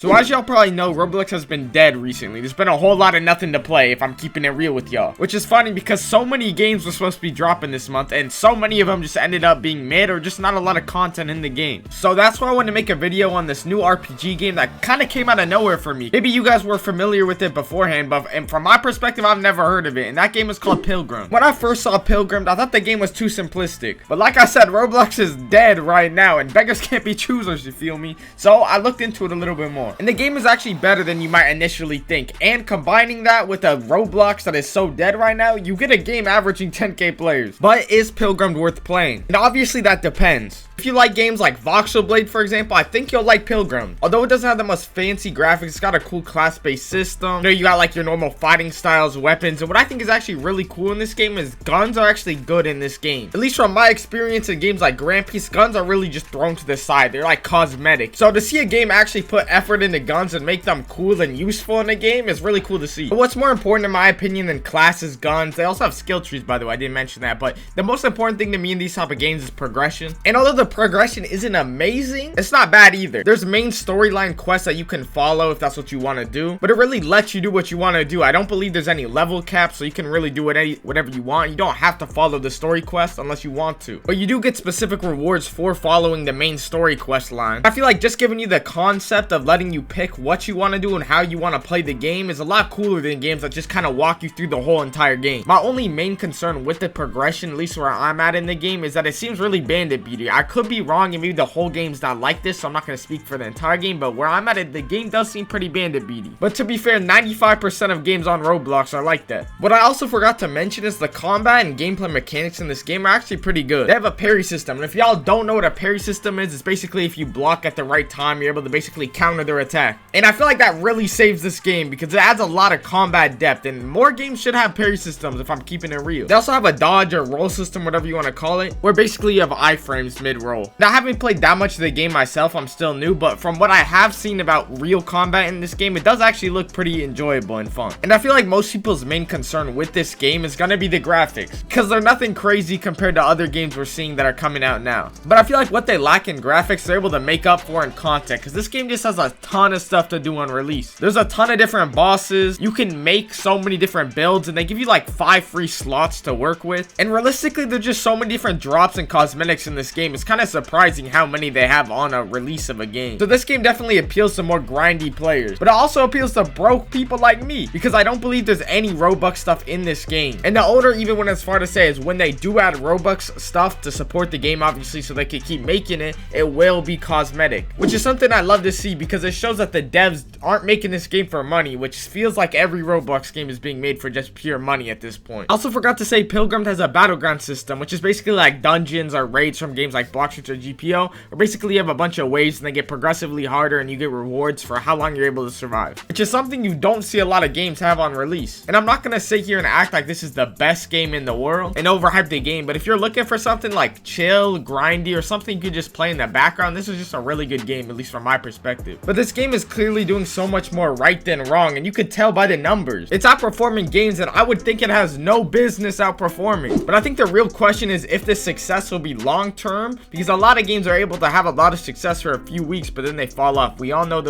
So as y'all probably know, Roblox has been dead recently. There's been a whole lot of nothing to play, if I'm keeping it real with y'all. Which is funny because so many games were supposed to be dropping this month, and so many of them just ended up being mid or just not a lot of content in the game. So that's why I wanted to make a video on this new RPG game that kind of came out of nowhere for me. Maybe you guys were familiar with it beforehand, but from my perspective, I've never heard of it. And that game is called Pilgrammed. When I first saw Pilgrammed, I thought the game was too simplistic. But like I said, Roblox is dead right now, and beggars can't be choosers, you feel me? So I looked into it a little bit more. And the game is actually better than you might initially think, and combining that with a Roblox that is so dead right now, you get a game averaging 10k players. But is Pilgrimmed worth playing? And obviously that depends. If you like games like Voxel Blade, for example, I think you'll like Pilgrimmed. Although it doesn't have the most fancy graphics, it's got a cool class-based system. You know, you got like your normal fighting styles, weapons, and what I think is actually really cool in this game is guns are actually good in this game. At least from my experience in games like Grand Peace, guns are really just thrown to the side. They're like cosmetic. So to see a game actually put effort into guns and make them cool and useful in the game is really cool to see. But what's more important in my opinion than classes, guns, they also have skill trees, by the way, I didn't mention that, but the most important thing to me in these type of games is progression. And although the progression isn't amazing, it's not bad either. There's main storyline quests that you can follow if that's what you want to do, but it really lets you do what you want to do. I don't believe there's any level cap, so you can really do whatever you want. You don't have to follow the story quest unless you want to, but you do get specific rewards for following the main story quest line. I feel like just giving you the concept of letting you pick what you want to do and how you want to play the game is a lot cooler than games that just kind of walk you through the whole entire game. My only main concern with the progression, at least where I'm at in the game, is that it seems really bandit beaty. I could be wrong and maybe the whole game's not like this, so I'm not going to speak for the entire game, but where I'm at, the game does seem pretty bandit beaty. But to be fair, 95% of games on Roblox are like that. What I also forgot to mention is the combat and gameplay mechanics in this game are actually pretty good. They have a parry system, and if y'all don't know what a parry system is, it's basically if you block at the right time, you're able to basically counter their attack. And I feel like that really saves this game because it adds a lot of combat depth, and more games should have parry systems if I'm keeping it real. They also have a dodge or roll system, whatever you want to call it, where basically you have iframes mid-roll. Now, I haven't played that much of the game myself, I'm still new, but from what I have seen about real combat in this game, it does actually look pretty enjoyable and fun. And I feel like most people's main concern with this game is gonna be the graphics, because they're nothing crazy compared to other games we're seeing that are coming out now. But I feel like what they lack in graphics, they're able to make up for in content, because this game just has a ton of stuff to do on release. There's a ton of different bosses. You can make so many different builds, and they give you like 5 free slots to work with. And realistically, there's just so many different drops and cosmetics in this game. It's kind of surprising how many they have on a release of a game. So this game definitely appeals to more grindy players, but it also appeals to broke people like me, because I don't believe there's any Robux stuff in this game. And the owner even went as far to say is when they do add Robux stuff to support the game, obviously, so they can keep making it, it will be cosmetic, which is something I love to see because it shows that the devs aren't making this game for money, which feels like every Roblox game is being made for just pure money at this point. I also forgot to say Pilgrimmed has a battleground system, which is basically like dungeons or raids from games like Blox Fruits or GPO, where basically you have a bunch of waves and they get progressively harder and you get rewards for how long you're able to survive, which is something you don't see a lot of games have on release. And I'm not gonna sit here and act like this is the best game in the world and overhype the game, but if you're looking for something like chill, grindy, or something you could just play in the background, this is just a really good game, at least from my perspective. But this game is clearly doing so much more right than wrong, and you could tell by the numbers. It's outperforming games that I would think it has no business outperforming. But I think the real question is if this success will be long term, because a lot of games are able to have a lot of success for a few weeks, but then they fall off. We all know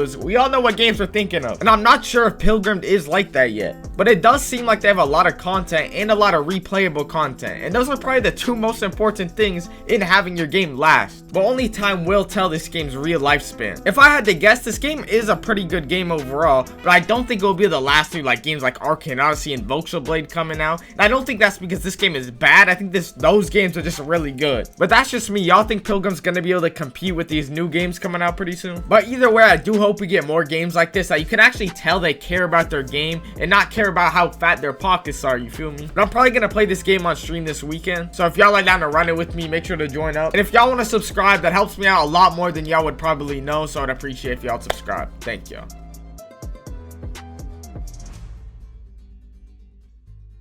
what games we're thinking of, and I'm not sure if Pilgrimmed is like that yet, but it does seem like they have a lot of content and a lot of replayable content, and those are probably the two most important things in having your game last. But only time will tell this game's real lifespan. If I had to guess, this game is a pretty good game overall, but I don't think it will be the last through like games like Arcane Odyssey and Voxel Blade coming out. And I don't think that's because this game is bad. I think those games are just really good. But that's just me. Y'all think Pilgrimmed's gonna be able to compete with these new games coming out pretty soon? But either way, I do hope we get more games like this that you can actually tell they care about their game and not care about how fat their pockets are, you feel me? But I'm probably gonna play this game on stream this weekend, so if y'all are down to run it with me, make sure to join up. And if y'all want to subscribe, that helps me out a lot more than y'all would probably know, so I'd appreciate if y'all subscribe. Thank y'all.